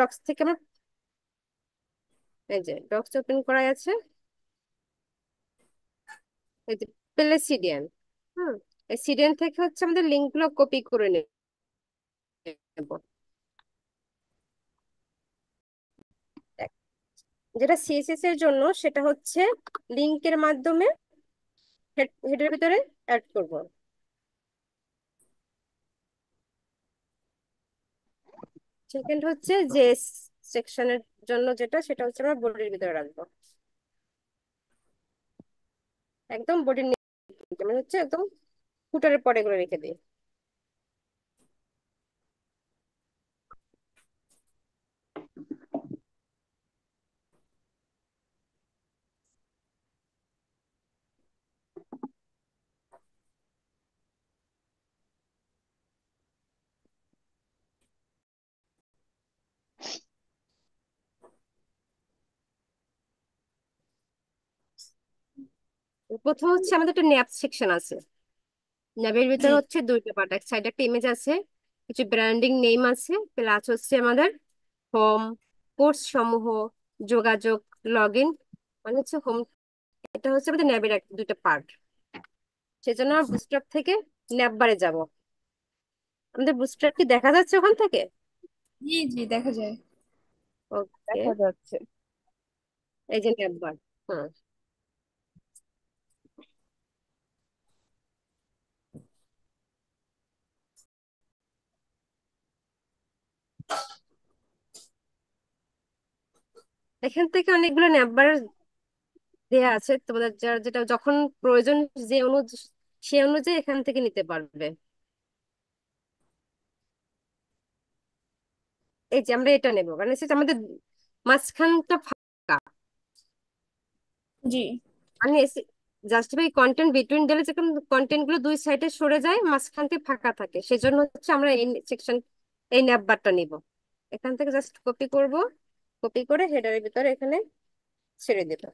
Docs থেকে আমরা, এই যে ডক্স ওপেন করা আছে, এই যে প্লেসিডিয়ান। হুম, এই সিডিয়ান থেকে হচ্ছে আমাদের লিঙ্ক গুলো কপি করে নেব। যেটা সিএসএস এর জন্য সেটা হচ্ছে লিংকের মাধ্যমে হেডের ভিতরে অ্যাড করব। সেকেন্ড হচ্ছে যে সেকশনের জন্য যেটা, সেটা হচ্ছে আমরা বডির ভিতরে রাখবো, একদম বডির নিচে, মানে হচ্ছে একদম ফুটারের পরে করে রেখে দিই। প্রথম হচ্ছে আমাদের একটা ন্যাপ সেকশন আছে। ন্যাবের জি। ভিতরে হচ্ছে দুইটা পার্ট, এক সাইডে একটা ইমেজ আছে, কিছু ব্র্যান্ডিং নেম আছে, প্লাস হচ্ছে আমাদের হোম, কোর্স সমূহ, যোগাযোগ, লগ ইন, মানে হচ্ছে হোম। এটা হচ্ছে আমাদের ন্যাবের দুইটা পার্ট। সেজন্য আমরা বুস্ট্র্যাপ থেকে ন্যাব বারে যাব। আমাদের বুস্ট্র্যাপ কি দেখা যাচ্ছে ওখান থেকে? জি জি, দেখা যায়। ওকে, দেখা যাচ্ছে। এই যে ন্যাব বার। হুম, এখান থেকে অনেকগুলো ন্যাব বার দেয়া আছে, তোমাদের যার যেটা যখন প্রয়োজন, যে সে অনুযায়ী এখান থেকে নিতে পারবে। এই যে আমরা এটা নেবো, মানে সেটা আমাদের মাঝখানটা ফাঁকা, জি। মানে জাস্টিফাই কন্টেন্ট বিটুইন দিলে যখন কন্টেন্ট গুলো দুই সাইডে সরে যায়, মাঝখান থেকে ফাঁকা থাকে, সেজন্য হচ্ছে আমরা এই সেকশন, এই ন্যাব বারটা নিব। এখান থেকে জাস্ট কপি করব, কপি করে হেডারের ভিতরে এখানে ছেড়ে দেবো।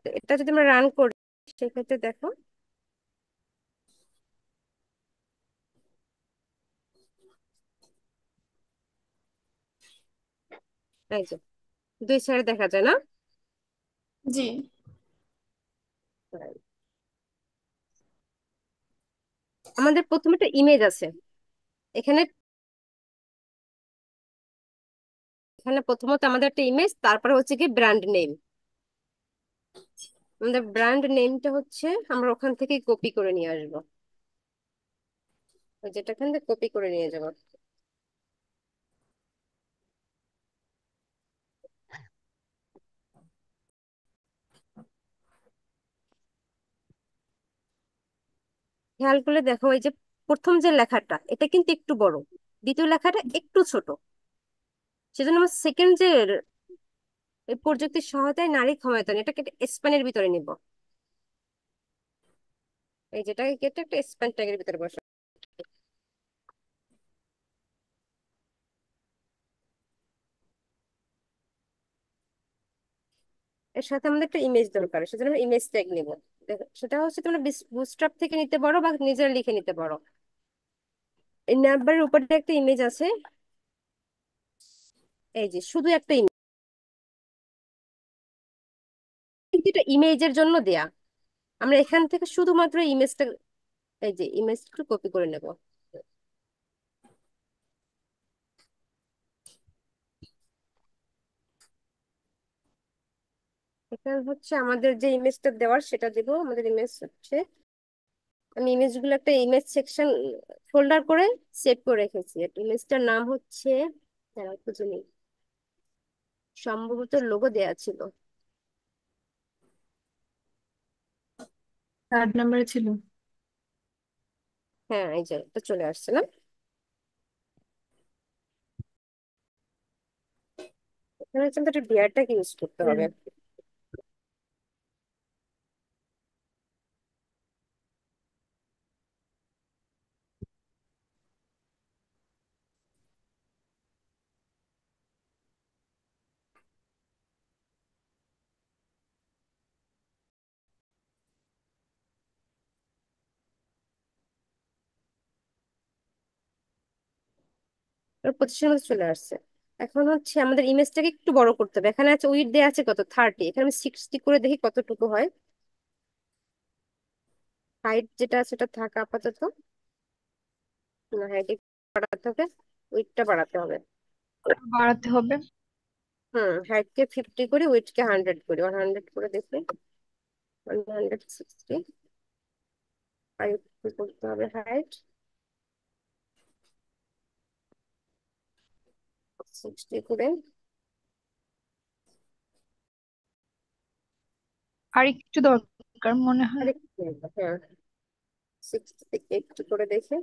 তো এটা যদি আমরা রান করি, সেক্ষেত্রে দেখো, এই যে দুই সাইডে দেখা যায় না? জি। আমাদের প্রথমে একটা ইমেজ আছে এখানে, এখানে প্রথমত আমাদের একটা ইমেজ, তারপরে হচ্ছে কি ব্র্যান্ড নেম। আমাদের ব্র্যান্ড নেমটা হচ্ছে আমরা ওখান থেকে কপি করে নিয়ে আসবো, ওই যেটা এখান থেকে কপি করে নিয়ে যাবো। খেয়াল করলে দেখো, এই যে প্রথম যে লেখাটা এটা কিন্তু একটু বড়, দ্বিতীয় লেখাটা একটু ছোট। সেজন্য আমরা সেকেন্ড যে এই প্রযুক্তির সহায়তায় নারী ক্ষমতায়ন, এটাকে স্প্যানের ভিতরে নিব। এই যেটাকে কেটে একটা স্প্যান ট্যাগের ভিতরে বসে, এর সাথে আমাদের একটা ইমেজ দরকার, সেজন্য আমরা ইমেজ ট্যাগ নিব। দেখো, সেটা হচ্ছে তোমরা বুটস্ট্র্যাপ থেকে নিতে পারো বা নিজেরা লিখে নিতে পারো। এই নাম্বারের উপরে একটা ইমেজ আছে, এই যে শুধু একটা ইমেজ, কিন্তু এটা ইমেজের জন্য দেয়া। আমরা এখান থেকে শুধুমাত্র ইমেজটা, এই যে ইমেজটা কপি করে নেব। এখানে হচ্ছে আমাদের যে ইমেজটা দেওয়ার সেটা দিব। আমাদের ইমেজ হচ্ছে, আমি ইমেজগুলো একটা ইমেজ সেকশন ফোল্ডার করে সেভ করে রেখেছি। ইমেজটার নাম হচ্ছে, দাঁড়াও খুঁজে নিই, সম্ভবত লোগো দেয়া ছিল। 3 নম্বরে ছিল। হ্যাঁ, এই যে এটা চলে আসছে না? এখানে হচ্ছে আমাদের বিয়ারটাকে ইউজ করতে হুম। হবে। পঁচিশের মধ্যে চলে আসছে। এখন হচ্ছে আমাদের ইমেজটাকে একটু বড় করতে হবে। এখানে আছে উইডথ দেওয়া আছে কত, 30, এখানে আমি 60 করে দেখি কতটুকু হয়। হাইট যেটা আছে সেটা থাকা আপাতত, না হাইট বাড়াতে হবে, উইডথটা বাড়াতে হবে। বাড়াতে হবে। হাইট কে 50 করি, উইডথ কে 100 করি, 100 করে দেখি। 160, 5 করতে হবে হাইট, 60 করে। আর একটু দরকার মনে হয়। আরেকটু হ্যাঁ, 60 থেকে একটু করে দেখি,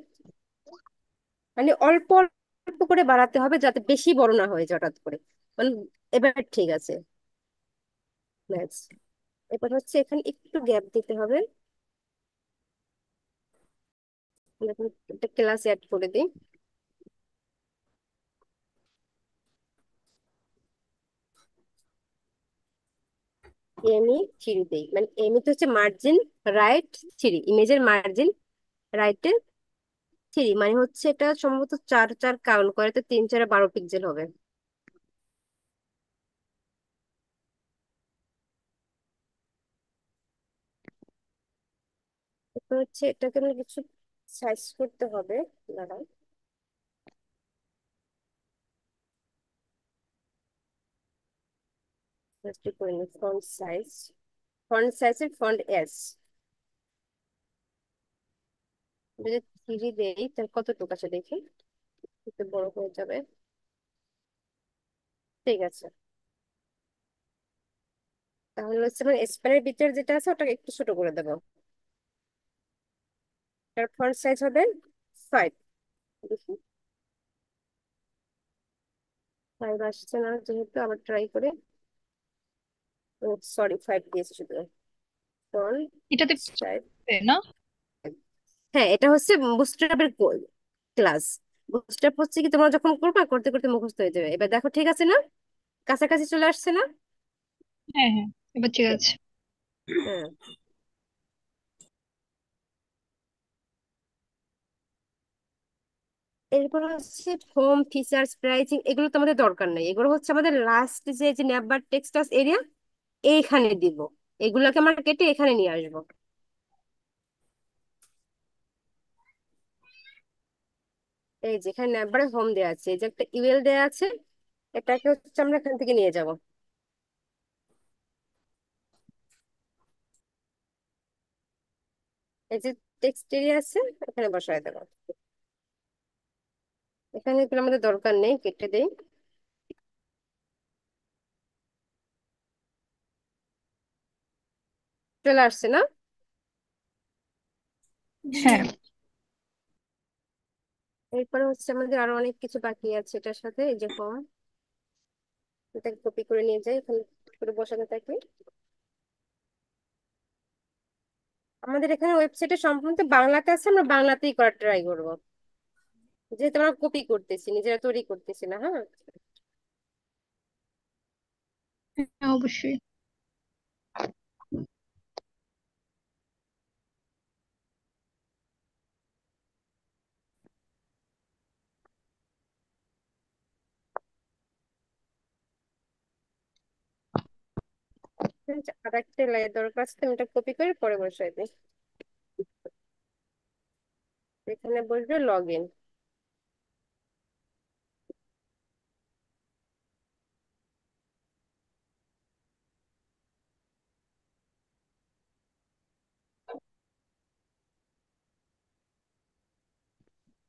মানে অল্প অল্প করে বাড়াতে হবে যাতে বেশি বড় না হয়ে যায় হঠাৎ করে। মানে এবার ঠিক আছে, ব্যাস। এবার হচ্ছে এখানে একটু গ্যাপ দিতে হবে। দেখুন, একটা ক্লাস অ্যাড করে দিই। এমই থ্রি দিই, মানে এমই তো হচ্ছে মার্জিন রাইট থ্রি, ইমেজের মার্জিন রাইটে থ্রি, মানে হচ্ছে এটা সম্ভবত 4 4 কাউন্ট করে, তো 3 4 12 পিক্সেল হবে। তো হচ্ছে এটাকে আমি কিছু সাইজ করতে হবে। দাঁড়াও, জাস্ট করে নিই ফন্ট সাইজ। ফন্ট সাইজের ফন্ট এস, যদি থ্রি দেই তাহলে কতটুকু আছে দেখি, একটু বড় হয়ে যাবে। ঠিক আছে, তাহলে হচ্ছে মানে স্পেনের ভিতরে যেটা আছে ওটাকে একটু ছোট করে দেবো। তার ফন্ট সাইজ হবে 5। দেখি, 5 আসছে না যেহেতু, আবার ট্রাই করে। সরি, 5 দিয়েছি শুধু। ফন্ট এটাতে স্টাইল, না? হ্যাঁ এটা হচ্ছে বুস্ট্র্যাপের ক্লাস। বুস্ট্র্যাপ হচ্ছে কি, তোমরা যখন করবা করতে করতে মুখস্থ হয়ে যাবে। এবার দেখো ঠিক আছে না, কাছাকাছি চলে আসছে না? হ্যাঁ হ্যাঁ, এবার ঠিক আছে। হ্যাঁ, এরপর হচ্ছে হোম ফিচার্স প্রাইসিং, এগুলো তো আমাদের দরকার নেই। এগুলো হচ্ছে আমাদের লাস্ট যে নেভার টেক্সটাস এরিয়া এইখানে দিব। এগুলাকে আমরা কেটে এখানে নিয়ে আসবো। এই যেখানে নেভার হোম দেওয়া আছে, এই যে একটা ইউএল দেওয়া আছে, এটাকে হচ্ছে আমরা এখান থেকে নিয়ে যাব। এই যে টেক্সট এরিয়া আছে, এখানে বসায় দেবো। এখানে এগুলো আমাদের দরকার নেই, কেটে দেই। চলে আসছে না? হ্যাঁ। এরপরে হচ্ছে আমাদের আরো অনেক কিছু বাকি আছে এটার সাথে। এই যে হোম, এটাকে কপি করে নিয়ে যাই, এখানে করে বসাতে থাকি। আমাদের এখানে ওয়েবসাইটে সম্পূর্ণ বাংলাতে আছে, আমরা বাংলাতেই করার ট্রাই করবো, যেহেতু আমরা কপি করতেছি, নিজেরা তৈরি করতেছি না। হ্যাঁ, হ্যাঁ, অবশ্যই। আর একটা লাইন দরকার আছে, আমি এটা কপি করে পরে বসাই দিই। এখানে বসবে লগ ইন।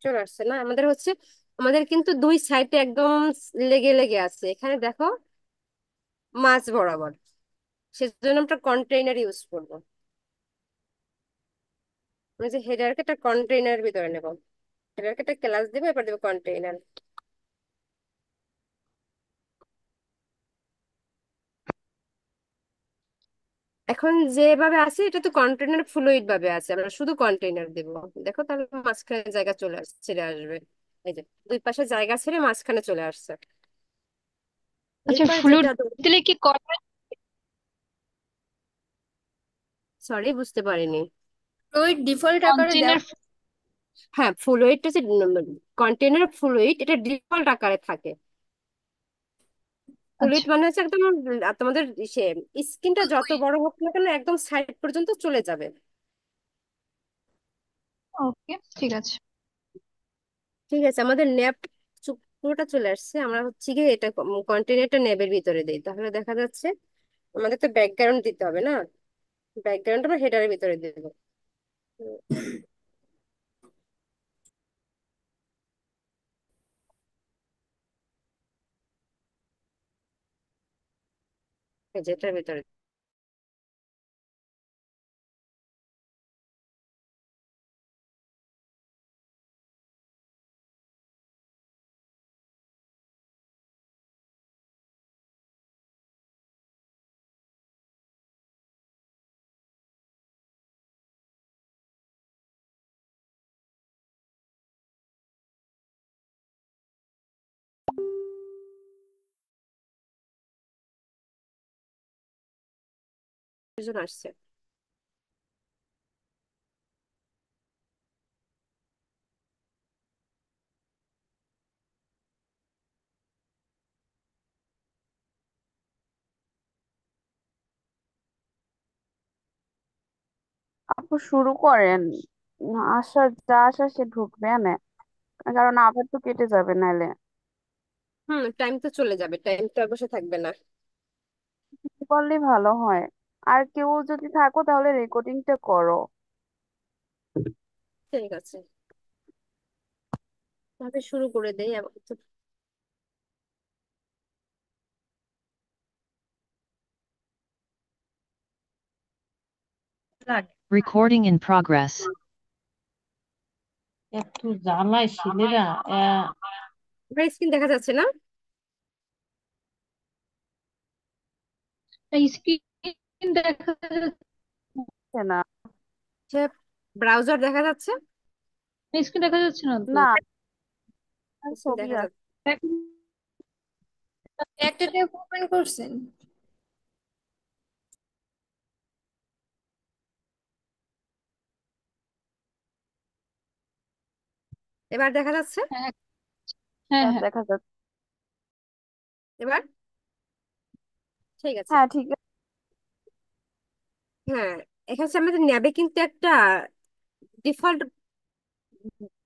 চলে আসছে না? আমাদের হচ্ছে, আমাদের কিন্তু দুই সাইডে একদম লেগে লেগে আছে, এখানে দেখো মাঝ বরাবর। সেজন্য আমরা কন্টেইনার ইউজ করবো। আমি যে হেডারকে একটা কন্টেইনার ভিতরে নেব, হেডারকে একটা ক্লাস দেবো, এবার দেবো কন্টেইনার। এখন যেভাবে আছে এটা তো কন্টেইনার ফ্লুইড ভাবে আছে, আমরা শুধু কন্টেইনার দেব। দেখো তাহলে মাঝখানে জায়গা চলে আসছে, ছেড়ে আসবে। এই যে দুই পাশে জায়গা ছেড়ে মাঝখানে চলে আসছে। আচ্ছা, এরপর ফ্লুইড যেটা, দিলে কি কলার? সরি বুঝতে পারিনি। ফ্লুইড ডিফল্ট আকারে দেওয়া। কন্টেনার হ্যাঁ, ফুল ওয়েট হচ্ছে কন্টেনার ফুল ওয়েট, এটা ডিফল্ট আকারে থাকে। ফুল ওয়েট আচ্ছা। মানে হচ্ছে একদম তোমাদের সে স্ক্রিনটা যত বড় হোক না কেন একদম সাইড পর্যন্ত চলে যাবে। ওকে, ঠিক আছে। ঠিক আছে, আমাদের ন্যাপ পুরোটা চলে আসছে। আমরা হচ্ছে গিয়ে এটা কন্টেনারটা ন্যাবের ভিতরে দিই, তাহলে দেখা যাচ্ছে আমাদের তো ব্যাকগ্রাউন্ড দিতে হবে না, ব্যাকগ্রাউন্ড আমরা হেডারের ভিতরে দেবো। যেটার ভিতরে দুজন আসছে। আপু শুরু করেন। আসার যা আসা সে ঢুকবে না, কারণ আবার তো কেটে যাবে নাহলে। টাইম তো চলে যাবে, টাইম তো আর বসে থাকবে না। কিছু করলেই ভালো হয়। আর কেউ যদি থাকো তাহলে রেকর্ডিংটা করো। ঠিক আছে, তাহলে শুরু করে দেই Recording in progress. এত জ্বালায় ছেলেরা। আমার স্ক্রিন দেখা যাচ্ছে না? স্ক্রিন দেখা যাচ্ছে হচ্ছে না। ব্রাউজার দেখা যাচ্ছে? না, স্ক্রিন দেখা যাচ্ছে না তো। না, আর স্ক্রিন ছবি দেখা আছে। যাচ্ছে। এখন একটা ট্যাব ওপেন করছেন? এবার দেখা যাচ্ছে? হ্যাঁ, হ্যাঁ, আর হ্যাঁ। দেখা যাচ্ছে। এবার ঠিক আছে। হ্যাঁ ঠিক আছে। হ্যাঁ, এখানে হচ্ছে আমাদের ন্যাবে কিন্তু একটা ডিফল্ট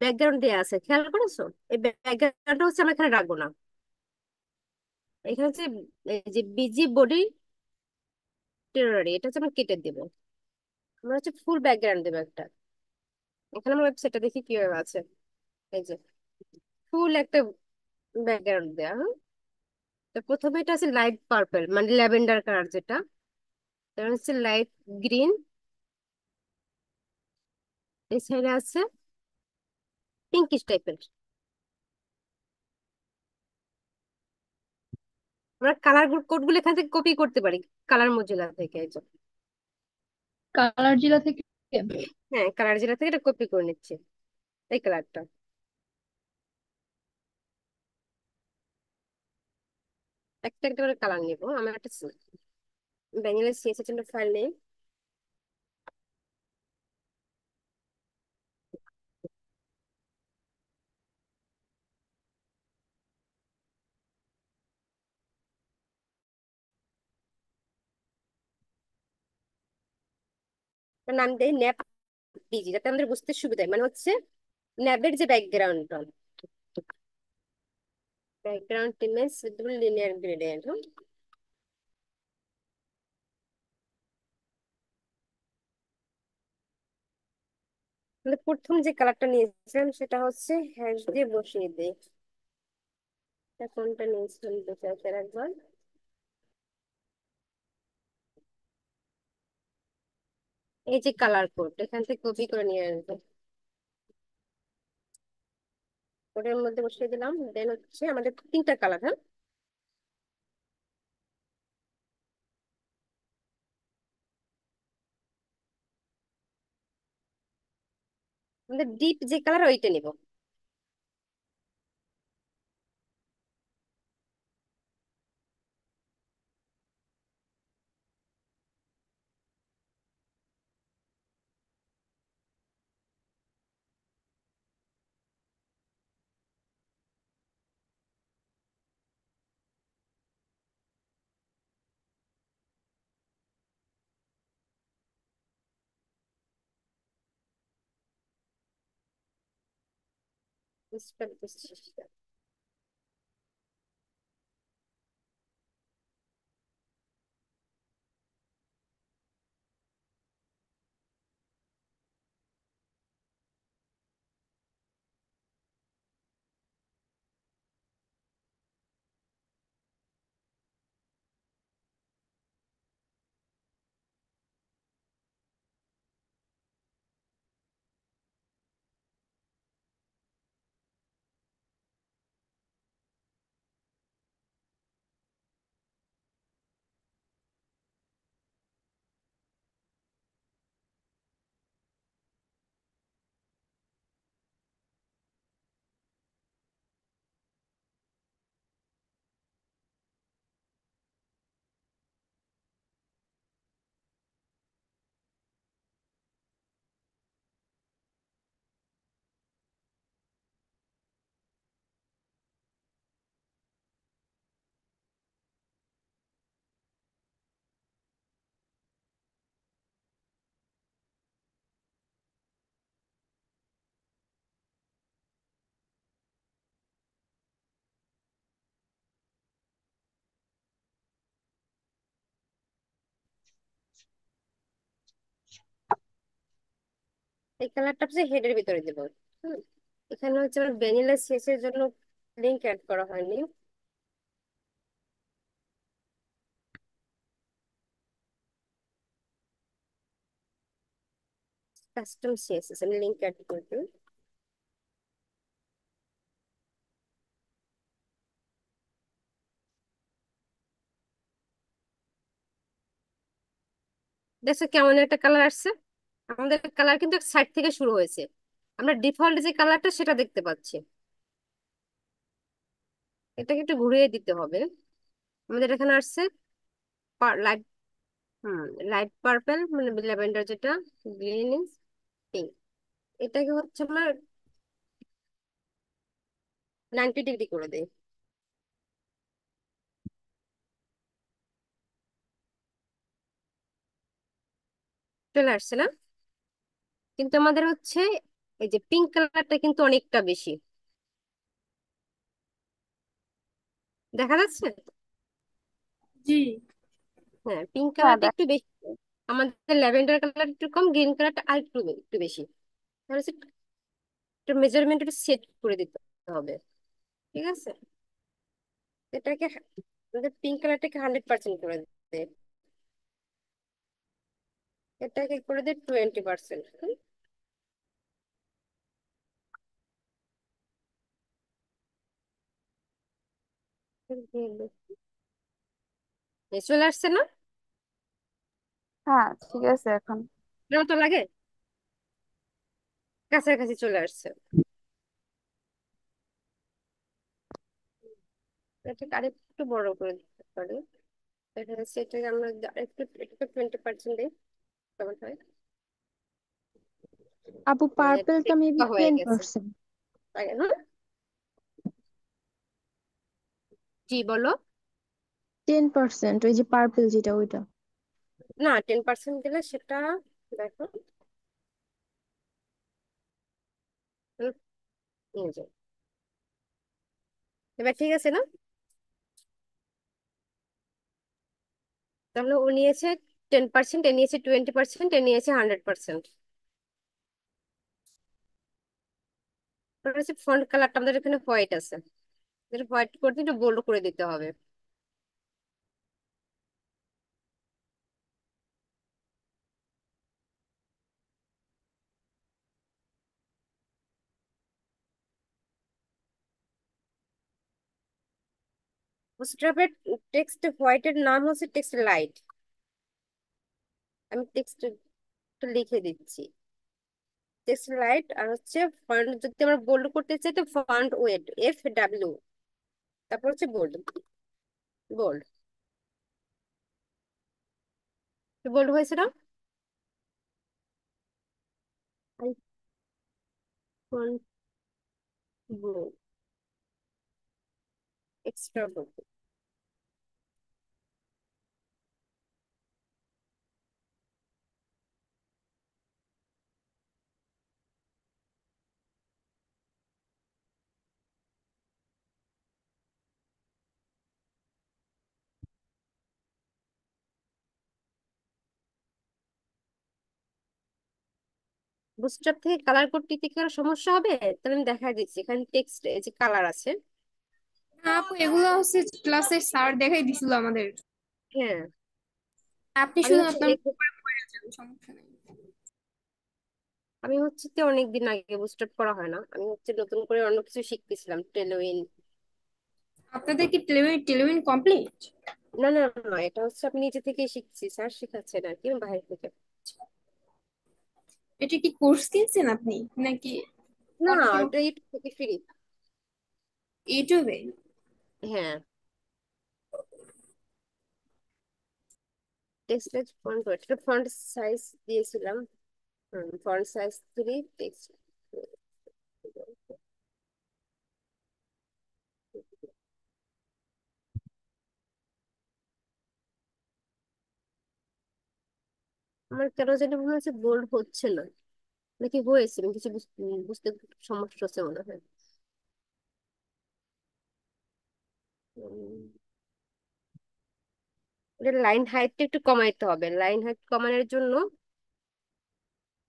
ব্যাকগ্রাউন্ড দেওয়া আছে, খেয়াল করেছো? এই ব্যাকগ্রাউন্ডটা হচ্ছে আমরা এখানে রাখবো না। এখানে হচ্ছে এই যে বিজি বডি টেরোরারি, এটা হচ্ছে আমরা কেটে দেবো। আমরা হচ্ছে ফুল ব্যাকগ্রাউন্ড দেবো একটা। এখানে আমরা ওয়েবসাইটটা দেখি কিভাবে আছে। এই যে ফুল একটা ব্যাকগ্রাউন্ড দেওয়া, হ্যাঁ। তো প্রথমে এটা আছে লাইট পার্পল, মানে ল্যাভেন্ডার কালার যেটা। তারপর হচ্ছে লাইট গ্রিন, এই সাইডে আছে পিঙ্কিশ টাইপের। আমরা কালার কোড গুলো এখান থেকে কপি করতে পারি, কালার মজিলা থেকে, এই যে। কালার জিলা থেকে। হ্যাঁ, কালার জেলা থেকে এটা কপি করে নিচ্ছি, এই কালারটা। একটা একটা করে কালার নিব। আমার একটা ব্যাঙ্গেলের সিএসএস ফাইল নেই। তার নাম দেই ন্যাপ বিজি, যাতে আমাদের বুঝতে সুবিধা হয়। মানে হচ্ছে ন্যাবের যে ব্যাকগ্রাউন্ডটা, background image suitable linear gradient. তাহলে প্রথম যে কালারটা নিয়েছিলাম সেটা হচ্ছে হ্যাশ দিয়ে বসিয়ে দিই। এটা কোনটা নিয়েছিলাম দেখে আসি একবার। এই যে কালার কোড, এখান থেকে কপি করে নিয়ে আসবো, কোডের মধ্যে বসিয়ে দিলাম। দেন হচ্ছে আমাদের তিনটা কালার, হ্যাঁ। আমাদের ডিপ যে কালার ওইটা নিব। স্পেল দিচ্ছিস না। এই কালারটা হচ্ছে হেডের ভিতরে দেবো। হুম, এখানে হচ্ছে আমার ভ্যানিলা শেষের এর জন্য লিংক অ্যাড করা হয়নি। কাস্টম সিএসএস আমি লিংক অ্যাড করে দিই। দেখছো কেমন একটা কালার আসছে? আমাদের কালার কিন্তু সাইড থেকে শুরু হয়েছে, আমরা ডিফল্ট যে কালারটা সেটা দেখতে পাচ্ছি। এটাকে একটু ঘুরিয়ে দিতে হবে। আমাদের এখানে আসছে লাইট, হুম, লাইট পার্পল মানে ল্যাভেন্ডার যেটা, গ্রিন, পিঙ্ক। এটাকে হচ্ছে আমরা 90 ডিগ্রি করে দিই। চলে আসছে না? কিন্তু আমাদের হচ্ছে এই যে পিঙ্ক কালারটা কিন্তু অনেকটা বেশি দেখা যাচ্ছে। জি। হ্যাঁ, পিঙ্ক হ্যাঁ কালারটা একটু বেশি, আমাদের ল্যাভেন্ডার কালার একটু কম, গ্রিন কালারটা আর একটু একটু বেশি। তাহলে একটু মেজারমেন্ট একটু সেট করে দিতে হবে। ঠিক আছে, এটাকে আমাদের পিঙ্ক কালারটাকে 100% করে দিতে, এটাকে করে দিই 20%। চলে আসছে না? হ্যাঁ, ঠিক আছে এখন। এরকম তো লাগে, কাছাকাছি চলে আসছে। এটাকে আরেকটু বড় করে দিতে পারি। দেখা যাচ্ছে এটাকে আমরা একটু একটু 20% দিই, কেমন হয়? আপু মানে পার্পেলটা মেবি হয়ে টেন গেছে পার্সেন্ট তাই না? জি বলো। 10%, ওই যে পার্পেল যেটা ওইটা। না, 10% দিলে সেটা, দেখো, হুম, এই যে, এবার ঠিক আছে না? তাহলে ও নিয়েছে 10%, এ নিয়েছে 20%, এ নিয়েছে 100%। হচ্ছে ফন্ট কালারটা আমাদের এখানে হোয়াইট আছে, হোয়াইট করতে একটু বোল্ড করে দিতে হবে। বুস্ট্র্যাপের টেক্সট হোয়াইটের নাম হচ্ছে টেক্সট লাইট। আমি টেক্সট লিখে দিচ্ছি, টেক্সট লাইট। আর হচ্ছে ফন্ট যদি আমরা বোল্ড করতে চাই তো ফন্ট ওয়েট FW, তারপর হচ্ছে বোল্ড, বোল্ড। বোল্ড হয়েছে না? Font bold, extra bold. Booster থেকে কালার করতে কি কারো সমস্যা হবে? তাহলে আমি দেখা দিচ্ছি, এখানে টেক্সট এই যে কালার আছে। না আপু, এগুলো হচ্ছে ক্লাসের স্যার দেখাই দিছিল আমাদের। হ্যাঁ, আপনি আমি শুধু হচ্ছে আপনার করে করে যান, সমস্যা নেই। আমি হচ্ছে তো অনেকদিন আগে বুস্টার করা হয় না, আমি হচ্ছে নতুন করে অন্য কিছু শিখতেছিলাম, টেলোইন। আপনাদের কি টেলিভিশন টেলিভিশন কমপ্লিট? না না না, এটা হচ্ছে আমি নিজে থেকেই শিখছি, স্যার শেখাচ্ছেন আর কি, আমি বাইরে থেকে। এটা কি কোর্স কিনছেন আপনি নাকি না, অটো এটা ইউটিউব থেকে ফ্রি। ইউটিউবে? হ্যাঁ, টেক্সট ফন্ট, এটা ফন্ট সাইজ দিয়েছিলাম। Font size 3, text. আমার কেন জানি মনে হচ্ছে বোল্ড হচ্ছে না, নাকি হয়েছে, আমি কিছু বুঝতে একটু সমস্যা হচ্ছে মনে হয়। উম, এটা লাইন হাইটটা একটু কমাইতে হবে, লাইন হাইট কমানোর জন্য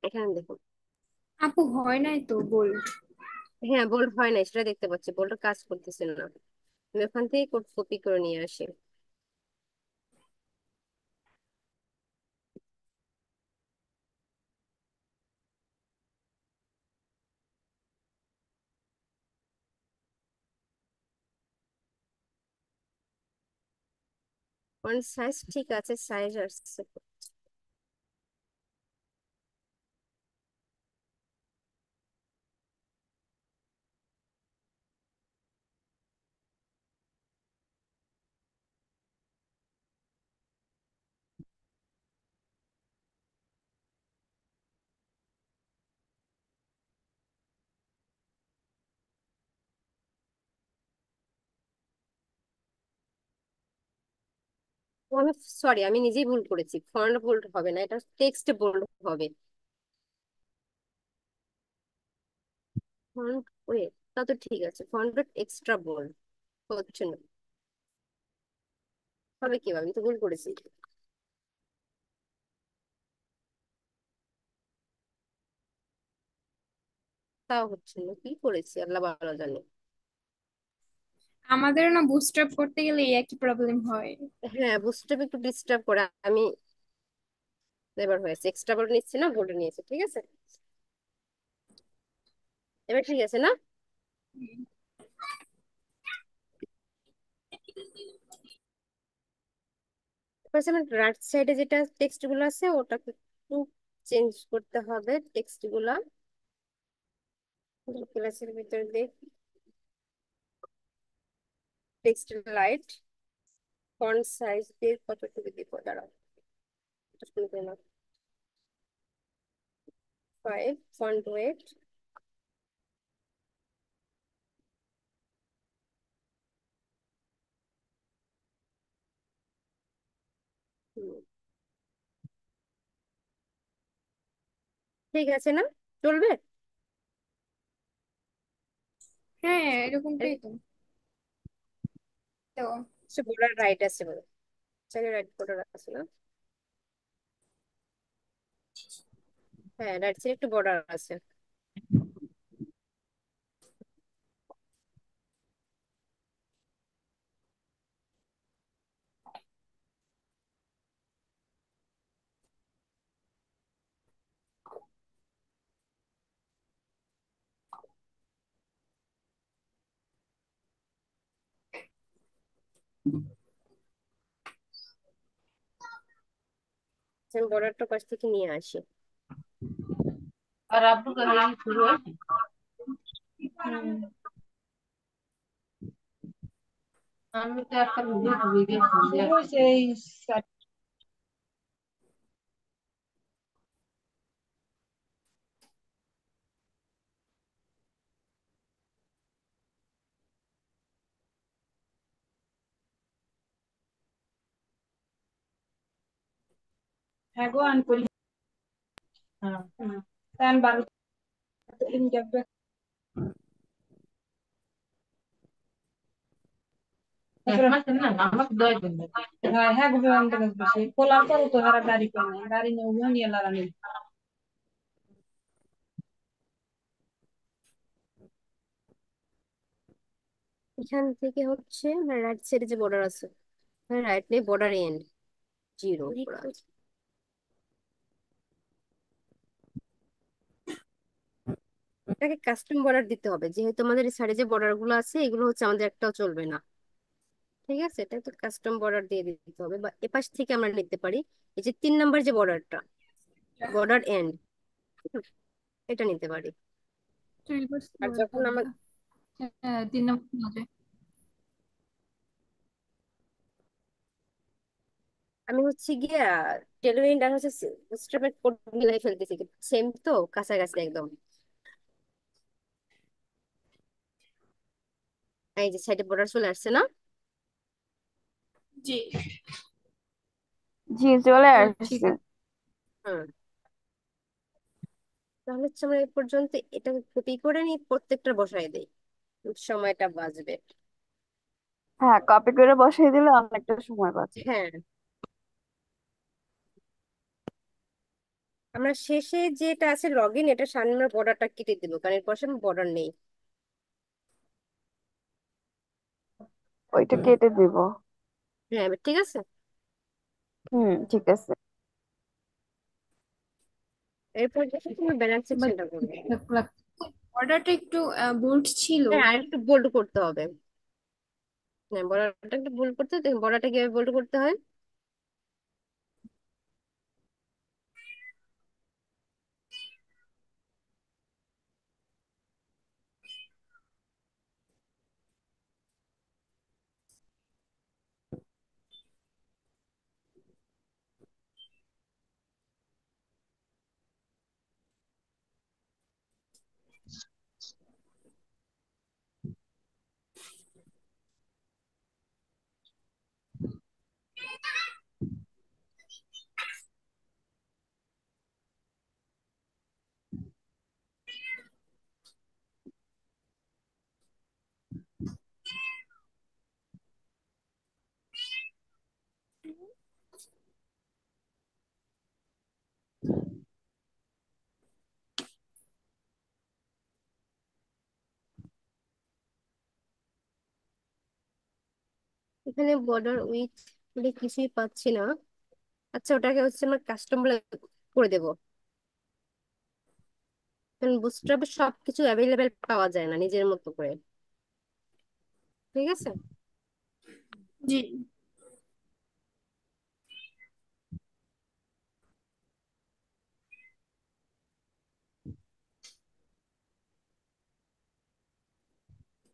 এখানে দেখুন। আপু হয় নাই তো বল। হ্যাঁ, বোল্ড হয় না, সেটা দেখতে পাচ্ছি, বোল্ডটা কাজ করতেছে না। আমি ওখান থেকে কপি করে নিয়ে আসি। ফন্ট সাইজ ঠিক আছে, সাইজ আসছে। আমি সরি, আমি নিজেই ভুল করেছি, ফন্ট বোল্ড হবে না, এটা টেক্সট বোল্ড হবে। ফন্ট ওয়েট, তা তো ঠিক আছে, ফন্ট এক্সট্রা বোল্ড হচ্ছে না, হবে কিভাবে? আমি তো ভুল করেছি। তাও হচ্ছে না, কি করেছি আল্লাহ ভালো জানে। আমাদেরও না বুস্টার করতে গেলে এই একই প্রবলেম হয়। হ্যাঁ, বুঝতে একটু ডিস্টার্ব করে। আমি এবার হয়েছে, এক্সট্রা বোল্ড নিচ্ছি না, বোল্ড নিয়েছি, ঠিক আছে। এবার ঠিক আছে না? রাইট সাইডে যেটা টেক্সট গুলো আছে ওটাকে একটু চেঞ্জ করতে হবে, টেক্সট গুলা ক্লাসের ভিতর দিয়ে। টেক্সট লাইট, ফন্ট সাইজ দিয়ে কতটুকু দিব, দাঁড়াও, 5, ফন্ট ওয়েট। ঠিক আছে না? চলবে? হ্যাঁ এরকমটাই তো। তো বর্ডার রাইট আছে বলে, রাইট বর্ডার আছে না? হ্যাঁ, রাইট সাইডে একটু বর্ডার আছে। আমি বর্ডারটা পাশ থেকে নিয়ে আসি। আর আব্বুর কাছে শুরু হয়েছে। আমি তো একটা ভিডিও গেছি এই হ্যাঁ গো আন করি। হ্যাঁ তান বারো দিন যাবে। হ্যাঁ হ্যাঁ গো আমাদের কাছে পোলার করো তো হারা গাড়ি করে গাড়ি নিয়ে নিয়ে লাগানি এখান থেকে হচ্ছে রাইট সাইডে যে বর্ডার আছে, রাইট নেই, বর্ডার এন্ড 0 করা আছে। এটাকে কাস্টম বর্ডার দিতে হবে, যেহেতু আমাদের এই সাইডে যে বর্ডার গুলো আছে এগুলো হচ্ছে আমাদের একটাও চলবে না। ঠিক আছে, এটা তো কাস্টম বর্ডার দিয়ে দিতে হবে, বা এপাশ থেকে আমরা নিতে পারি। এই যে 3 নাম্বার যে বর্ডারটা, বর্ডার এন্ড, এটা নিতে পারি। তো রিভার্স আর করে যখন তাহলে। আমার, হ্যাঁ, 3 নম্বর না যায়। আমি হচ্ছে গিয়া টেলুইন্ড আর হচ্ছে স্ট্রাপের কোড মিলাই ফেলতেছি, সেম তো, কাছাকাছি একদম। এই যে সাইডে বর্ডার চলে আসছে না? জি। জি, চলে তো ঠিক আসছে। আছে। হুম, তাহলে হচ্ছে আমরা এই পর্যন্ত এটাকে কপি করে নিই, প্রত্যেকটা বসাই দেই, সময়টা বাঁচবে। হ্যাঁ, কপি করে বসাই দিলে অনেকটা সময় বাঁচে। হ্যাঁ, আমরা শেষে যেটা আছে লগ ইন, এটা সামনে আমরা বর্ডারটা কেটে দিব, কারণ এর পাশে বর্ডার নেই। ওইটা কেটে দিব। হ্যাঁ, এবার ঠিক আছে। হুম, ঠিক আছে। এরপর দেখো তুমি ব্যানার বাট সেকশনটা করবে। অর্ডারটা একটু বোল্ড ছিল। হ্যাঁ, আর একটু বোল্ড করতে হবে। হ্যাঁ, বর্ডারটা একটু বোল্ড করতে হবে। দেখুন বর্ডারটা কিভাবে বোল্ড করতে হয়। এখানে বর্ডার উইথ বলে কিছুই পাচ্ছি না। আচ্ছা, ওটাকে হচ্ছে আমরা কাস্টম করে দেবো, কারণ বুটস্ট্র্যাপে সবকিছু অ্যাভেলেবেল পাওয়া যায় না নিজের মতো করে। ঠিক আছে, জি।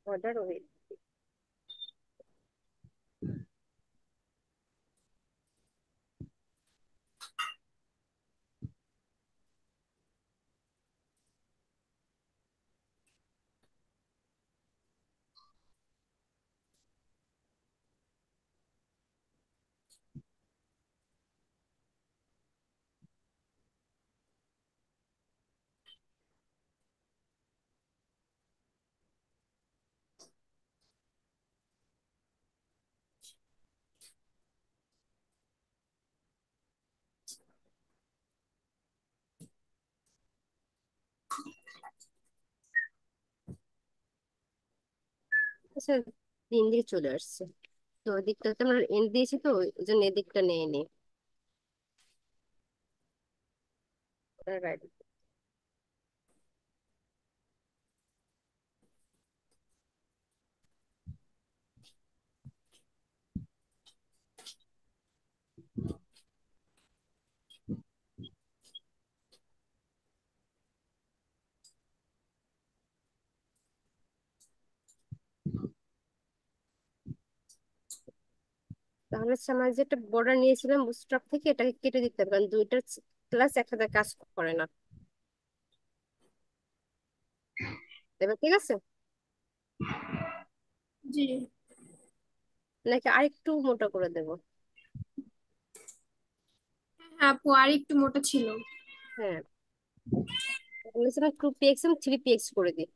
বর্ডার উইথ, আচ্ছা, 3 দিকে চলে আসছে। তো ওই দিকটাতে আমরা এন্ড দিয়েছি, তো ওই জন্য এদিকটা নিয়ে নি। রাইট, তাহলে হচ্ছে আমরা যেটা বর্ডার নিয়েছিলাম বুটস্ট্র্যাপ থেকে, এটাকে কেটে দিতে হবে, কারণ দুইটা ক্লাস একসাথে কাজ করে না। এবার ঠিক আছে, জি। নাকি আরেকটু মোটা করে দেব? হ্যাঁ আপু, আর একটু মোটা ছিল। হ্যাঁ, বলেছিলাম 2px এবং 3px করে দিই।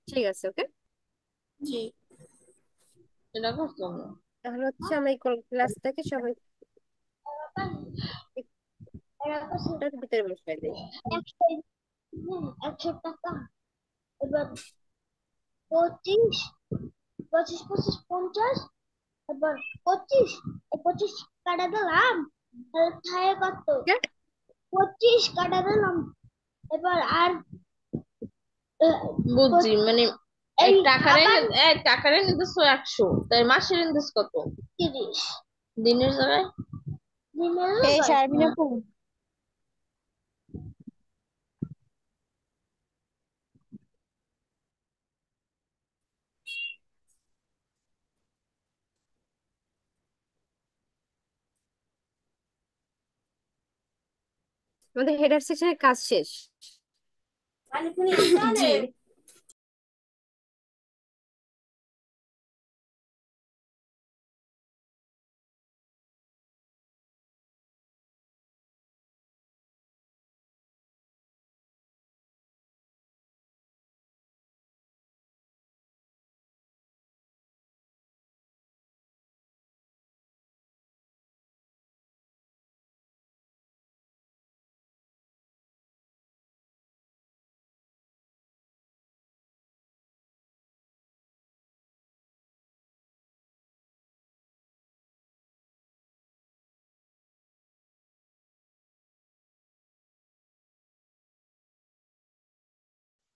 ঠিক আছে, ওকে। জি। এটা করছো? তাহলে হচ্ছে আমরা এই ক্লাসটাকে সবাই একটার ভিতরে বসাই দিই। 100 টাকা। এবার 25, 25, 25, 50। এবার 25, 25 কাটা দিলাম, তাহলে থাকে কত? ঠিক আছে? 25 কাটা দিলাম। এবার আর বুঝছি, মানে এই আবার এক টাকারে নিতেছো 100, তাই মাসে নিতেছ কত? 30 দিনের জায়গায়? দিনের এই জায়গায়। শারমিন আপু, আমাদের হেডার সেকশনের কাজ শেষ। জি।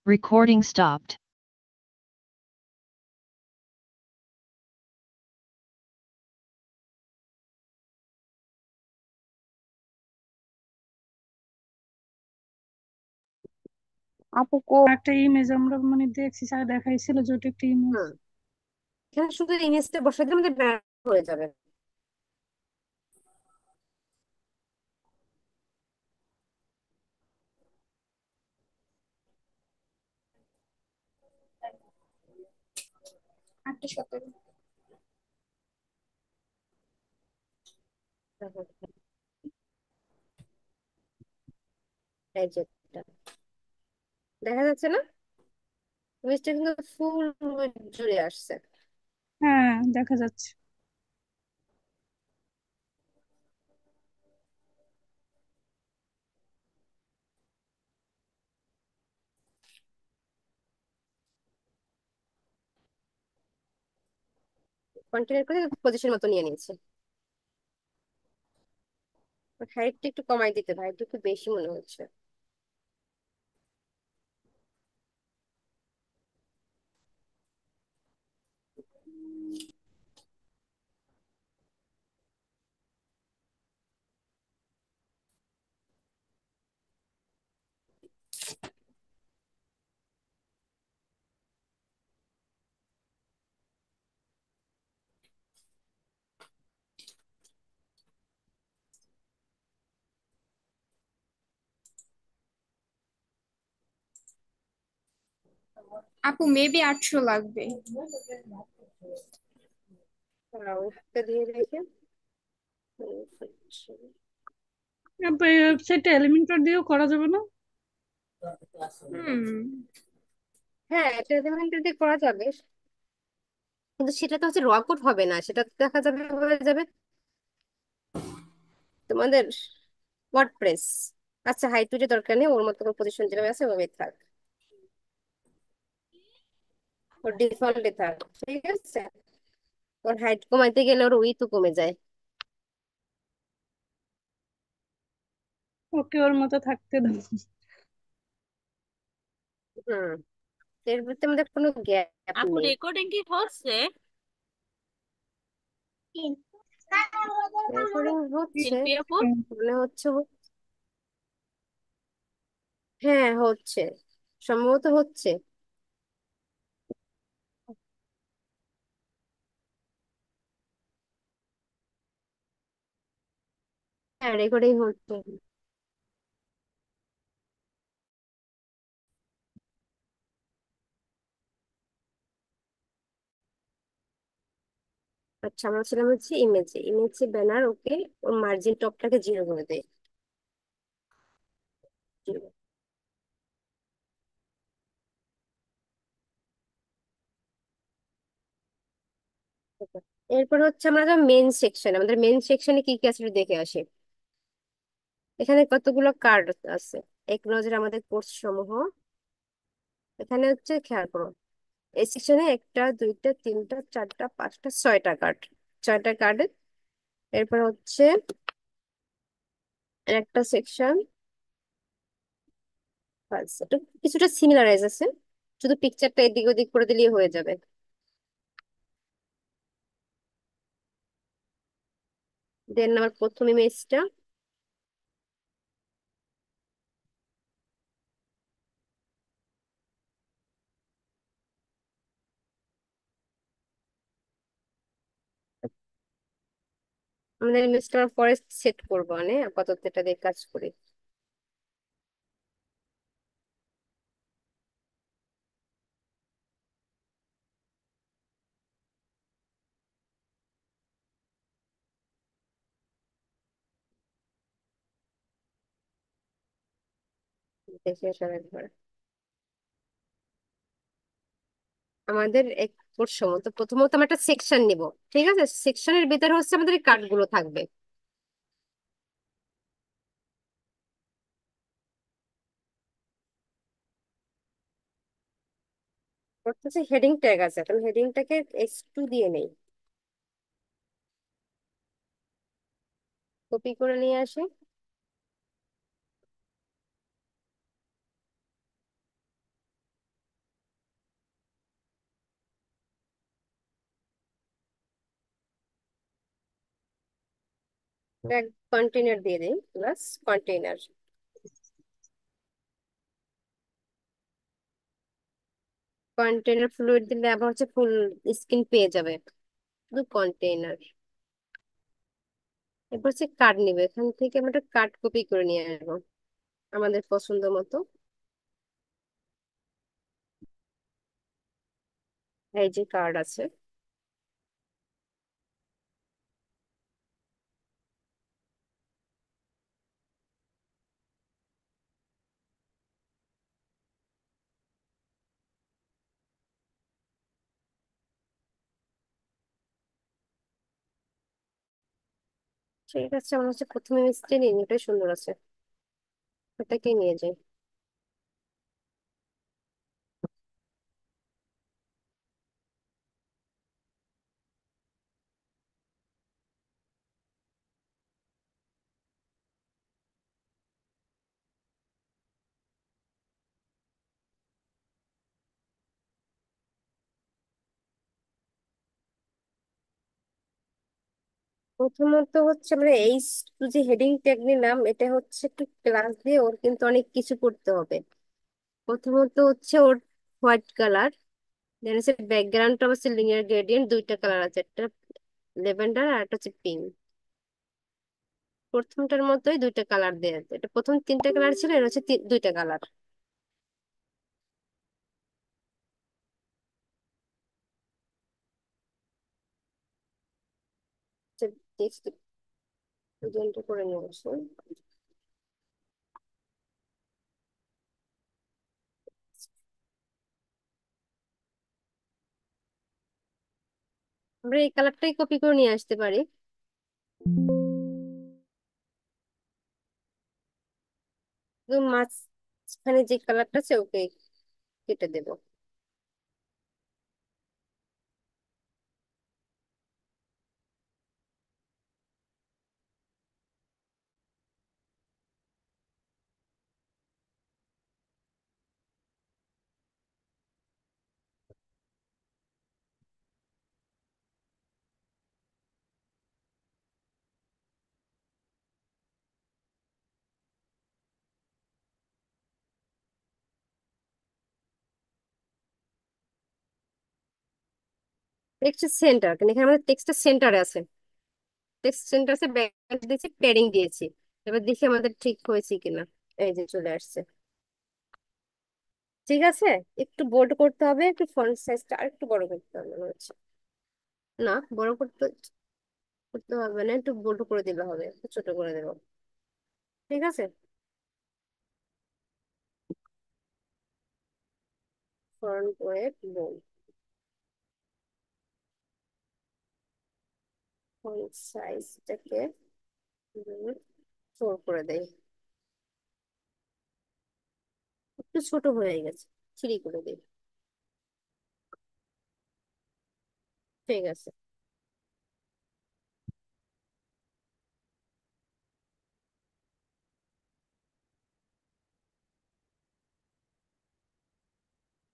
Recording stopped. আপু একটা ইমেজ আমরা মানে দেখছি, স্যার দেখাইছিল যে ওটা একটা ইমেজ। হুম, এখানে শুধু ইংলিশটা বসাই দিলে আমাদের ব্যানার হয়ে যাবে। আটটা 17। এই যে এটা। দেখা যাচ্ছে না? ইমেজটা কিন্তু ফুল জুড়ে আসছে। হ্যাঁ, দেখা যাচ্ছে। কন্টিনিউ করে পজিশন মতো নিয়ে নিয়েছে। হাইটটা একটু কমাই দিতে, ভাই একটু বেশি মনে হচ্ছে। আপু মেবি 800 লাগবে। রাউন্ডটা দিয়ে রেখে এই ওয়েবসাইটে এলিমেন্টর দিয়েও করা যাবে না? হুম। হ্যাঁ, এটা এলিমেন্টারি দিয়ে করা যাবে, কিন্তু সেটা তো হচ্ছে র কোড হবে না, সেটা তো দেখা যাবে হয়ে যাবে তোমাদের ওয়ার্ডপ্রেস। আচ্ছা, হাইট টুটে দরকার নেই, ওর মতো পজিশন যেভাবে আছে ওভাবেই থাক, ওর ডিফল্টে থাক, ঠিক আছে। ওর হাইট কমাইতে গেলে ওর উই তো কমে যায়। ওকে, ওর মতো থাকতে দাও। হুম, এর ভিতরে আমাদের কোনো গ্যাপ আপু নেই। রেকর্ডিং কি হচ্ছে? রেকর্ডিং হচ্ছে, শিল্পী আপু, মনে হচ্ছে হ্যাঁ হচ্ছে, সম্ভবত হচ্ছে। হ্যাঁ, রেকর্ডিং হচ্ছে। আচ্ছা, আমরা ছিলাম হচ্ছে ইমেজে, ইমেজে ব্যানার, ওকে। ওর মার্জিন টপটাকে 0 করে দেয়। 0। এরপর হচ্ছে আমরা মেন সেকশন, আমাদের মেন সেকশনে কি কি আছে একটু দেখে আসি। এখানে কতগুলো কার্ড আছে, এক নজরে আমাদের কোর্স সমূহ। এখানে হচ্ছে খেয়াল করো, এই সেকশনে একটা দুইটা তিনটা চারটা পাঁচটা ছয়টা কার্ড, ছয়টা কার্ড। এরপর হচ্ছে একটা সেকশন একটু কিছুটা সিমিলারাইজ আছে, শুধু পিকচারটা এদিক ওদিক করে দিলেই হয়ে যাবে। দেন আমার প্রথম ইমেজটা, আমাদের ইমেজটা পরে সেট করবো, মানে আপাতত এটা দিয়ে কাজ করি। দেখে আসো একবার আমাদের এক কোর্স সমূহ। তো প্রথমত আমরা একটা সেকশন নিব, ঠিক আছে? সেকশনের ভিতরে হচ্ছে আমাদের এই কার্ডগুলো থাকবে। হচ্ছে হেডিং ট্যাগ আছে, এখন হেডিংটাকে S2 দিয়ে নেই, কপি করে নিয়ে আসি। ট্যাগ কন্টেইনার দিয়ে দিই, প্লাস কন্টেইনার। কন্টেইনার ফ্লুইড দিলে আবার হচ্ছে ফুল স্ক্রিন পেয়ে যাবে, শুধু কন্টেইনার। এরপর হচ্ছে কার্ড নিবে, এখান থেকে আমরা একটা কার্ড কপি করে নিয়ে আসবো আমাদের পছন্দ মতো। এই যে কার্ড আছে, ঠিক আছে। আমার হচ্ছে প্রথমে মিস্ত্রি নিন, এটাই সুন্দর আছে, ওটাকেই নিয়ে যাই। প্রথমত হচ্ছে আমরা এই যে হেডিং ট্যাগ নিলাম, এটা হচ্ছে একটু ক্লাস দিয়ে ওর কিন্তু অনেক কিছু করতে হবে। প্রথমত হচ্ছে ওর হোয়াইট কালার, দেন হচ্ছে ব্যাকগ্রাউন্ডটা হচ্ছে লিনিয়ার গ্রেডিয়েন্ট, দুইটা কালার আছে, একটা লেভেন্ডার আর একটা হচ্ছে পিঙ্ক। প্রথমটার মতোই দুইটা কালার দেয়া আছে, এটা প্রথম তিনটা কালার ছিল, এর হচ্ছে দুইটা কালার। টেক্সট করে নিয়ে আসুন। আমরা এই কালারটাই কপি করে নিয়ে আসতে পারি। তো মাঝখানে যে কালারটা আছে ওকে কেটে দেবো। টেক্সট সেন্টার, কিন্তু এখানে আমাদের টেক্সটের সেন্টারে আছে, টেক্সট সেন্টার আছে, ব্যাক দিয়েছি, প্যাডিং দিয়েছি। এবার দেখি আমাদের ঠিক হয়েছে কিনা। এই যে চলে আসছে, ঠিক আছে। একটু বোল্ড করতে হবে, একটু ফন্ট সাইজটা আর একটু বড় করতে হবে মনে হচ্ছে। না, বড় করতে করতে হবে না, একটু বোল্ড করে দিলে হবে, একটু ছোট করে দেবো, ঠিক আছে। ফন্ট ওয়েট বোল্ড, ফন্ট সাইজটাকে 4 করে দেই, একটু ছোট হয়ে গেছে, 3 করে দেই। ঠিক আছে।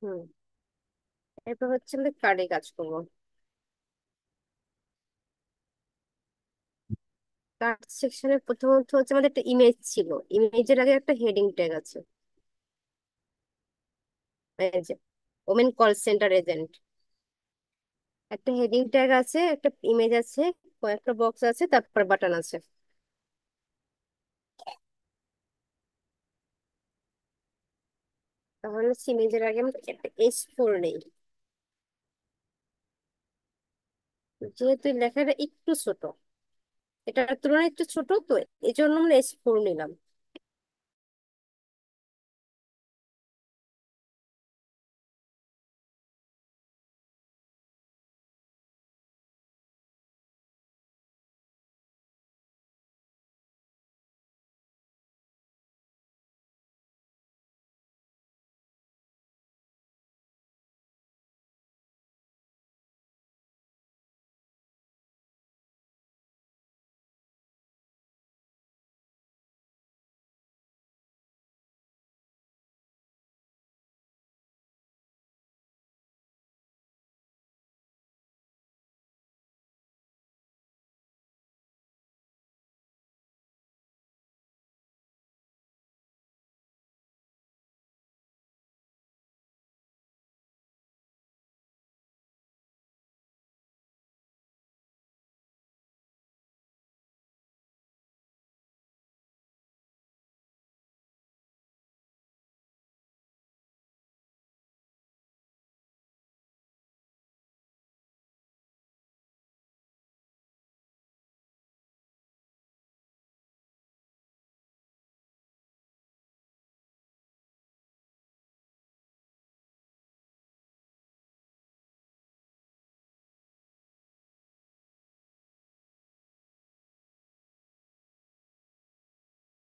হুম, এরপর হচ্ছে আমরা কার্ডে কাজ করবো। কার্ড সেকশনে প্রথমত হচ্ছে আমাদের একটা ইমেজ ছিল, ইমেজের আগে একটা হেডিং ট্যাগ আছে, এই যে ওমেন কল সেন্টার এজেন্ট, একটা হেডিং ট্যাগ আছে, একটা ইমেজ আছে, কয়েকটা বক্স আছে, তারপর বাটন আছে। তাহলে ইমেজের আগে আমরা একটা S4 নেই, যেহেতু এই লেখাটা একটু ছোট, এটার তুলনায় একটু ছোট, তো এই জন্য আমরা S4 নিলাম।